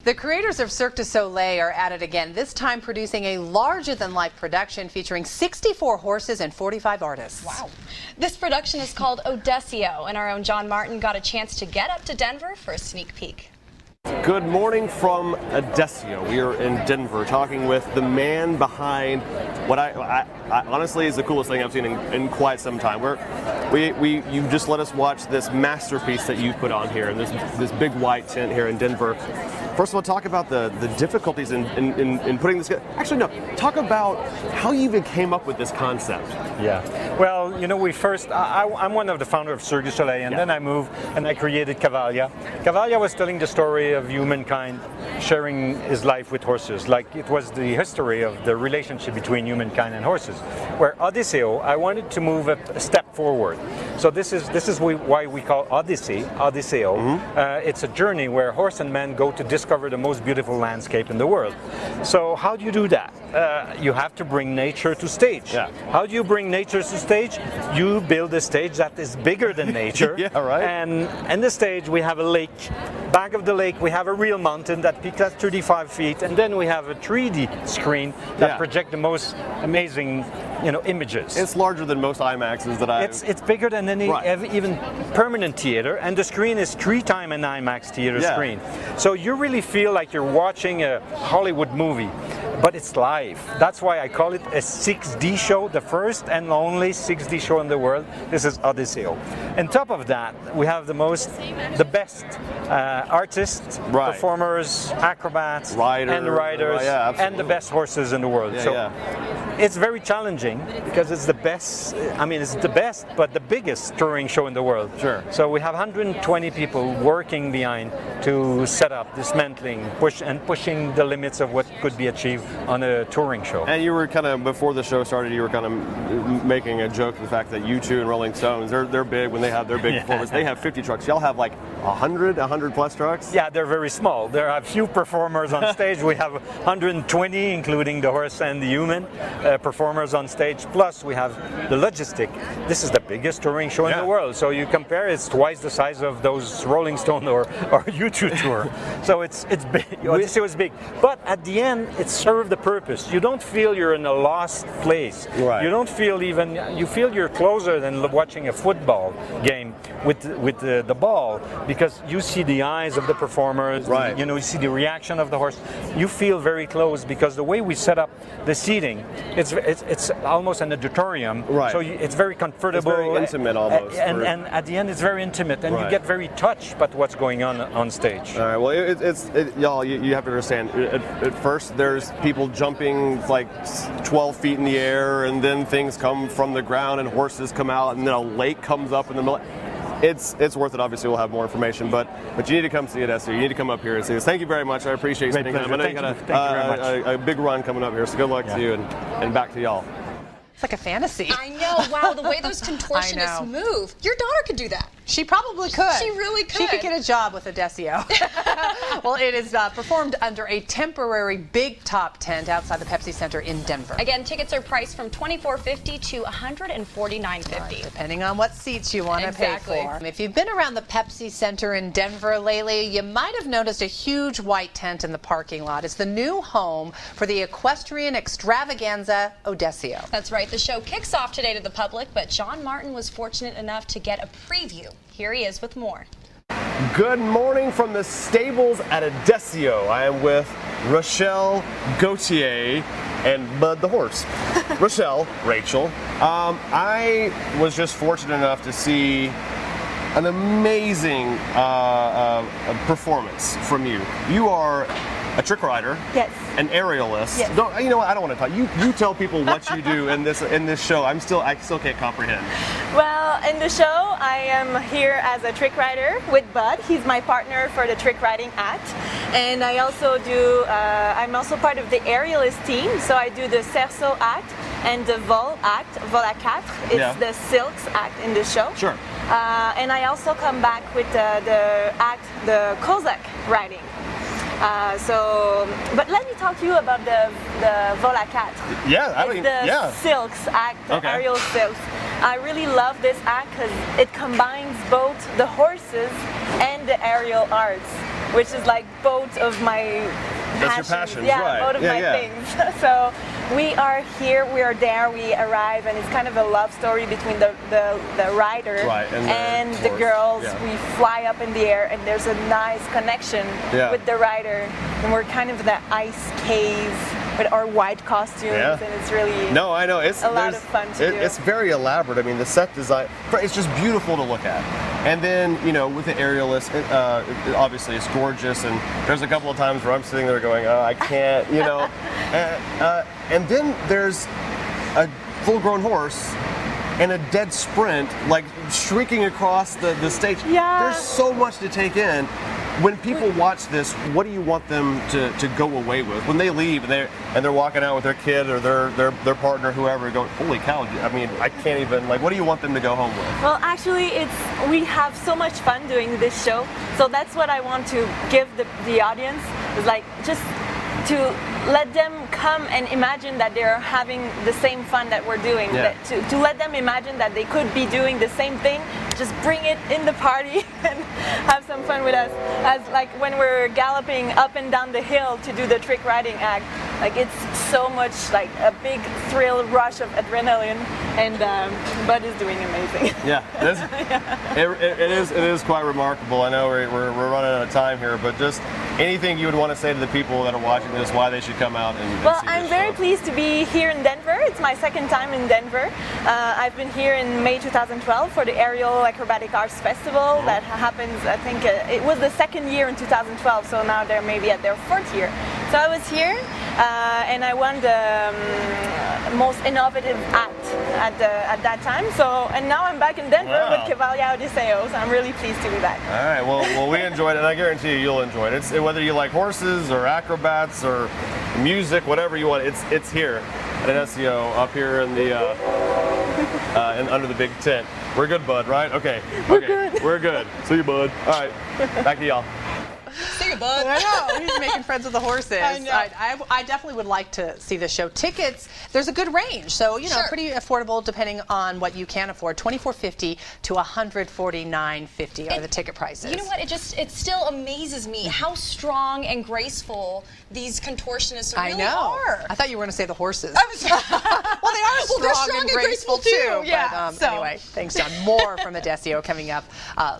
The creators of Cirque du Soleil are at it again, this time producing a larger-than-life production featuring 64 horses and 45 artists. Wow. This production is called Odysseo, and our own John Martin got a chance to get up to Denver for a sneak peek. Good morning from Odysseo. We are in Denver talking with the man behind what I honestly is the coolest thing I've seen in quite some time. You just let us watch this masterpiece that you put on here in this big white tent here in Denver. First of all, talk about the difficulties in putting this together. Actually, no, talk about how you even came up with this concept. Yeah, well, you know, I'm one of the founders of Cirque du Soleil, and then I moved and I created Cavalia. Cavalia was telling the story of humankind sharing his life with horses, like it was the history of the relationship between humankind and horses. Where Odysseo, I wanted to move a step forward. So this is why we call Odysseo. Mm-hmm. It's a journey where horse and man go to discover the most beautiful landscape in the world. So how do you do that? You have to bring nature to stage. Yeah. How do you bring nature to stage? You build a stage that is bigger than nature. Yeah, right. And in the stage we have a lake. Back of the lake we have a real mountain that peaks at 35 feet, and then we have a 3D screen that projects the most amazing, images. It's larger than most IMAXs that I've... It's bigger than any even permanent theater, and the screen is 3 times an IMAX theater screen. So you really feel like you're watching a Hollywood movie, but it's live. That's why I call it a 6D show, the first and only 6D show in the world. This is Odysseo. On top of that, we have the best artists, performers, acrobats, riders, and the best horses in the world. It's very challenging because it's the best. I mean, it's the best, but the biggest touring show in the world. Sure. So we have 120 people working behind to set up, dismantling, pushing the limits of what could be achieved on a touring show. And you were kind of, before the show started, you were kind of making a joke of the fact that U2 and Rolling Stones, they're big when they have their big performance. They have 50 trucks. Y'all have like 100 plus trucks? Yeah, they're very small. There are few performers on stage. We have 120, including the horse and the human performers on stage. Plus, we have the logistic. This is the biggest touring show in the world. So you compare, it's twice the size of those Rolling Stone or U2 tour. So it's big. Odysseo is big. But at the end, it served the purpose. You don't feel you're in a lost place. Right. You don't feel you feel you're closer than watching a football game with the ball, because you see the eyes of the performers. Right. You see the reaction of the horse. You feel very close because the way we set up the seating, it's almost an auditorium. Right. So it's very comfortable. It's very intimate almost. And at the end, it's very intimate, and you get very touched by what's going on stage. All right. Well, y'all, you have to understand. At first, there's people jumping like 12 feet in the air, and then things come from the ground, and horses come out, and then a lake comes up in the middle. It's worth it. Obviously, we'll have more information, but you need to come see it, Esther. You need to come up here and see this. Thank you very much. I appreciate you spending time. I know you got a big run coming up here, so good luck to you, and back to y'all. It's like a fantasy. I know. Wow, the way those contortionists move. Your daughter could do that. She probably could. She really could. She could get a job with Odysseo. Well, it is performed under a temporary big top tent outside the Pepsi Center in Denver. Again, tickets are priced from $24.50 to $149.50. Depending on what seats you want to pay for. If you've been around the Pepsi Center in Denver lately, you might have noticed a huge white tent in the parking lot. It's the new home for the equestrian extravaganza Odysseo. That's right. The show kicks off today to the public, but John Martin was fortunate enough to get a preview. Here he is with more. Good morning from the stables at Odysseo. I am with Rochelle Gauthier and Bud the horse. Rachel. I was just fortunate enough to see an amazing performance from you. You are a trick rider. Yes. An aerialist. Yes. You know what? I don't want to talk. You tell people what you do in this show. I still can't comprehend. Well, in the show, I am here as a trick rider with Bud. He's my partner for the trick riding act, and I also do. I'm also part of the aerialist team. So I do the cerceau act and the vol act, vol à quatre. It's the silks act in the show. Sure. And I also come back with the act, the Cossack riding. But let me talk to you about the vol à quatre. Yeah, silks act, the aerial silks. I really love this act because it combines both the horses and the aerial arts. which is like both of my That's your passions, yeah, right. both of Yeah, my yeah. things. So we are here, we are there, we arrive, and it's kind of a love story between the rider Right, and the horse. girls. Yeah. We fly up in the air, and there's a nice connection Yeah. with the rider, and we're kind of in the ice cave with our white costumes, Yeah. and it's really No, I know. It's a lot there's- of fun to do. It's very elaborate. I mean, the set design, it's just beautiful to look at. And then, you know, with the aerialist, obviously it's gorgeous. And there's a couple of times where I'm sitting there going, oh, I can't, you know. And then there's a full-grown horse and a dead sprint, like shrieking across the stage. Yeah. There's so much to take in. When people watch this, what do you want them to go away with? When they leave and they're walking out with their kid or their partner, whoever, going, holy cow, I mean, I can't even, like, what do you want them to go home with? Well, actually, we have so much fun doing this show. So that's what I want to give the audience, is like just to let them come and imagine that they're having the same fun that we're doing. Yeah. To let them imagine that they could be doing the same thing, just bring it in the party and have some fun with us. As like when we're galloping up and down the hill to do the trick riding act, like it's so much like a big thrill rush of adrenaline, and Bud is doing amazing. Yeah, it is quite remarkable. I know we're running out of time here, but just anything you would want to say to the people that are watching this, why they should come out and Well, see this I'm very show. pleased to be here in Denver. It's my second time in Denver. I've been here in May 2012 for the Aerial Acrobatic Arts Festival that happens, I think, it was the second year in 2012, so now they're maybe at their fourth year. So I was here and I won the most innovative act at that time. So, and now I'm back in Denver Wow. with Cavalia Odysseo, so I'm really pleased to be back. All right, well, we enjoyed it, and I guarantee you, you'll enjoy it. It's whether you like horses or acrobats or music, whatever you want. It's here at Odysseo, up here in the and under the big tent. We're good, Bud, right? Okay. We're good. We're good. See you, Bud. All right, back to y'all. See you, bud. I know, he's making friends with the horses. I know. I definitely would like to see the show. Tickets, there's a good range, so you know, Sure. pretty affordable depending on what you can afford. $24.50 to $149.50 are the ticket prices. You know what? It still amazes me how strong and graceful these contortionists I really know. are. I thought you were going to say the horses. I was- Well, they are Well, they're strong and graceful too. Yeah. But, so. Anyway, thanks, John. More from Odysseo coming up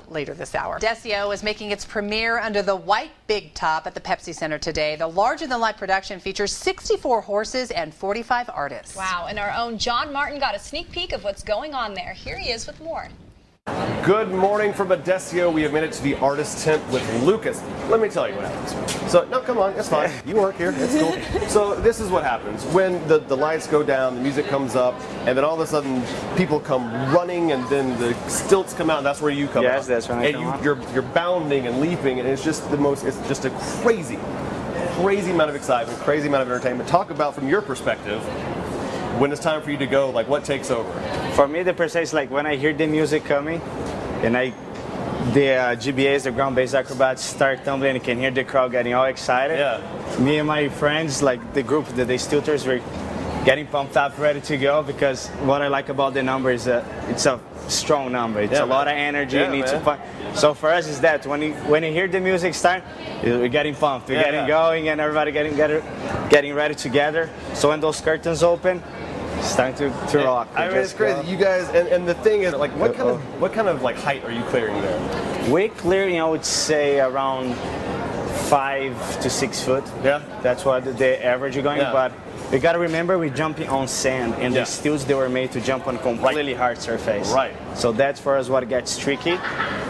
later this hour. Odysseo is making its premiere under the white big top at the Pepsi Center today. The larger-than-life production features 64 horses and 45 artists. Wow, and our own John Martin got a sneak peek of what's going on there. Here he is with more. Good morning from Odysseo. We have made it to the artist tent with Lucas. Let me tell you what happens. So, no, come on, it's fine. You work here, it's cool. So this is what happens. When the lights go down, the music comes up, and then all of a sudden people come running, and then the stilts come out, and that's where you come out. Yes, that's when I come out. You're bounding and leaping, and it's just it's just a crazy amount of excitement, crazy amount of entertainment. Talk about, from your perspective, when it's time for you to go, like what takes over? For me, the percent is like when I hear the music coming, and the GBAs, the ground-based acrobats, start tumbling, and you can hear the crowd getting all excited. Yeah. Me and my friends, like the group, the Stilters, we're getting pumped up, ready to go, because what I like about the number is that it's a strong number. It's Yeah, a lot man. of energy. Yeah, You need man. to find. So for us, is that when you hear the music start, we're getting pumped, we're Yeah, getting yeah. going, and everybody getting ready together. So when those curtains open, it's time to rock. I mean, it's Just crazy. go. You guys, and the thing is, like, what kind of like height are you clearing there? We're clearing, I would say, around 5 to 6 foot. Yeah. That's what the average you're going. Yeah. But you gotta remember, we're jumping on sand, and Yeah. the stilts, they were made to jump on completely hard surface. Right. So that's for us what gets tricky.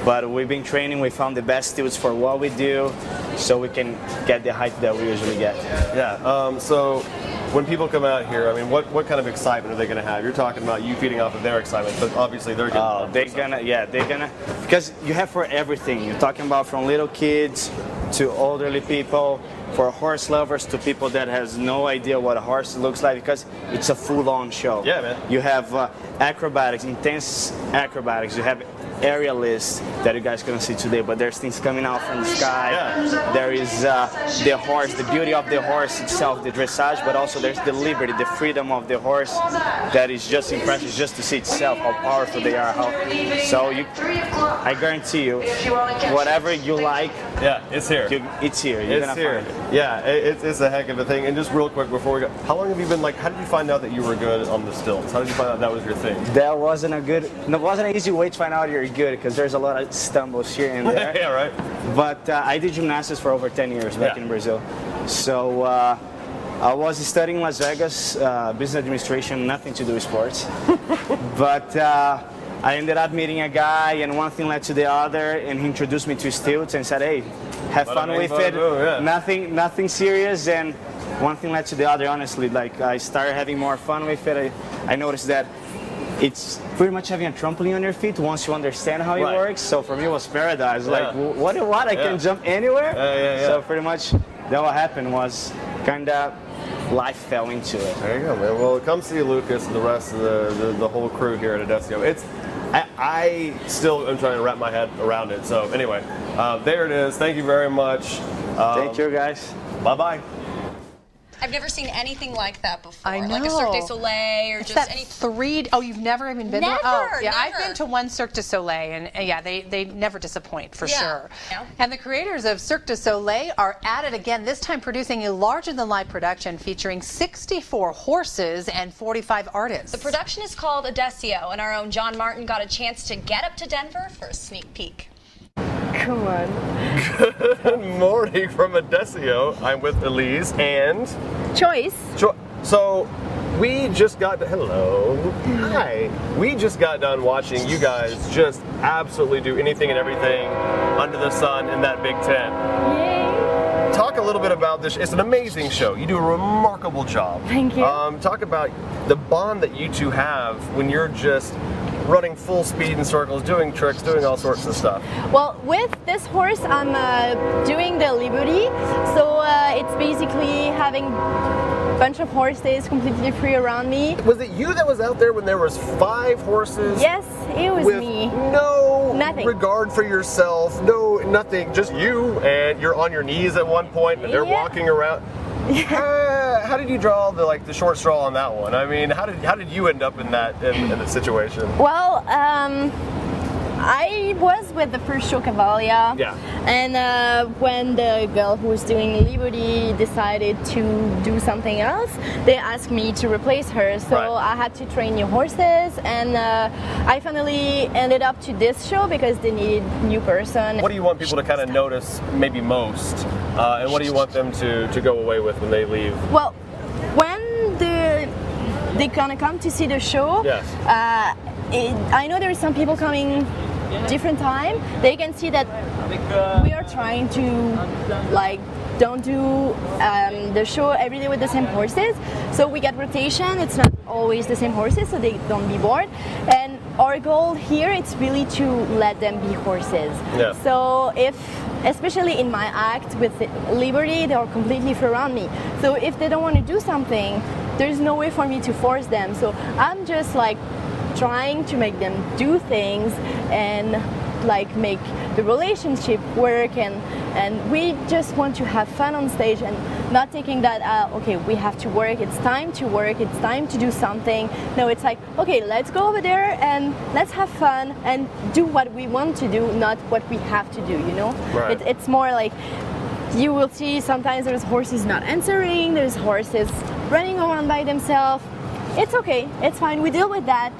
But we've been training. We found the best stilts for what we do, so we can get the height that we usually get. Yeah. So when people come out here, I mean, what kind of excitement are they going to have? You're talking about you feeding off of their excitement, but obviously they're getting. They're gonna, because you have for everything. You're talking about from little kids to elderly people, for horse lovers to people that has no idea what a horse looks like, because it's a full-on show. Yeah, man. You have acrobatics, intense acrobatics. You have aerialist that you guys couldn't see today, but there's things coming out from the sky. Yeah. There is the horse, the beauty of the horse itself, the dressage, but also there's the liberty, the freedom of the horse that is just impressive just to see itself, how powerful they are. I guarantee you, whatever you like, Yeah, it's here. it's here. You're It's gonna here. find it. Yeah, it's a heck of a thing. And just real quick before we go, how long have you been how did you find out that you were good on the stilts? How did you find out that was your thing? That wasn't an easy way to find out you're good, because there's a lot of stumbles here and there. Yeah, right. But I did gymnastics for over 10 years back in Brazil. So I was studying in Las Vegas, business administration, nothing to do with sports. But I ended up meeting a guy, and one thing led to the other, and he introduced me to stilts and said, hey, have fun with it. Nothing serious. And one thing led to the other, honestly. Like, I started having more fun with it. I noticed that it's pretty much having a trampoline on your feet once you understand how it works. So for me, it was paradise. Like, what? I can jump anywhere. So pretty much that what happened was kind of life fell into it. There you go, man. Well, come see Lucas and the rest of the whole crew here at Odysseo. I still am trying to wrap my head around it. So anyway, there it is. Thank you very much. Thank you, guys. Bye-bye. I've never seen anything like that before. I know. Like a Cirque du Soleil or It's just that any. Oh, you've never even been there? Never, Oh, yeah, I've never. been to one Cirque du Soleil, and yeah, they never disappoint for sure. Yeah. And the creators of Cirque du Soleil are at it again, this time producing a larger-than-life production featuring 64 horses and 45 artists. The production is called Odysseo, and our own John Martin got a chance to get up to Denver for a sneak peek. Come on. Good morning from Odysseo. I'm with Elise and Choice. So we just got Hi. We just got done watching you guys just absolutely do anything and everything under the sun in that big tent. Yay. Talk a little bit about this. It's an amazing show. You do a remarkable job. Thank you. Talk about the bond that you two have when you're just running full speed in circles, doing tricks, doing all sorts of stuff. Well, with this horse, I'm doing the Liberty. So it's basically having a bunch of horses completely free around me. Was it you that was out there when there was 5 horses? Yes, it was with me. No Nothing. regard for yourself, no nothing, just you, and you're on your knees at one point, and they're walking around. How did you draw the short straw on that one? I mean, how did you end up in that situation? Well, I was with the first show Cavalia. Yeah. And when the girl who was doing Liberty decided to do something else, they asked me to replace her. So I had to train new horses, and I finally ended up to this show because they needed a new person. What do you want people to kind of notice maybe most? And what do you want them to go away with when they leave? Well, when they're gonna come to see the show, I know there are some people coming different time. They can see that we are trying to don't do the show every day with the same horses. So we get rotation. It's not always the same horses, so they don't be bored. And our goal here is really to let them be horses. Yeah. So especially in my act with Liberty, they are completely free around me. So if they don't want to do something, there's no way for me to force them. So I'm just trying to make them do things and make the relationship work, and we just want to have fun on stage and not thinking that okay, we have to work, it's time to work, it's time to do something. No, it's okay, let's go over there and let's have fun and do what we want to do, not what we have to do, you know? Right. It's more you will see sometimes there's horses not answering, there's horses running around by themselves. It's okay, it's fine, we deal with that.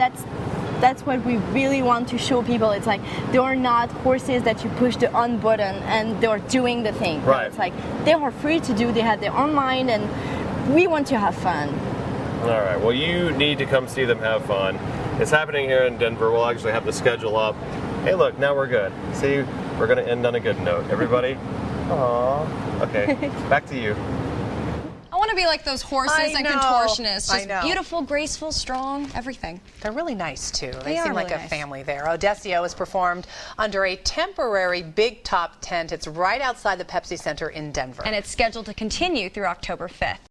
That's what we really want to show people. It's they are not horses that you push the on button and they're doing the thing. Right. It's they are free to do, they have their own mind, and we want to have fun. All right, well, you need to come see them have fun. It's happening here in Denver. We'll actually have the schedule up. Hey, look, now we're good. See, we're going to end on a good note. Everybody? Aww. Okay, back to you. I want to be like those horses and contortionists. I Just know. beautiful, graceful, strong, everything. They're really nice too. They are seem like really a nice. family there. Odysseo is performed under a temporary big top tent. It's right outside the Pepsi Center in Denver. And it's scheduled to continue through October 5th.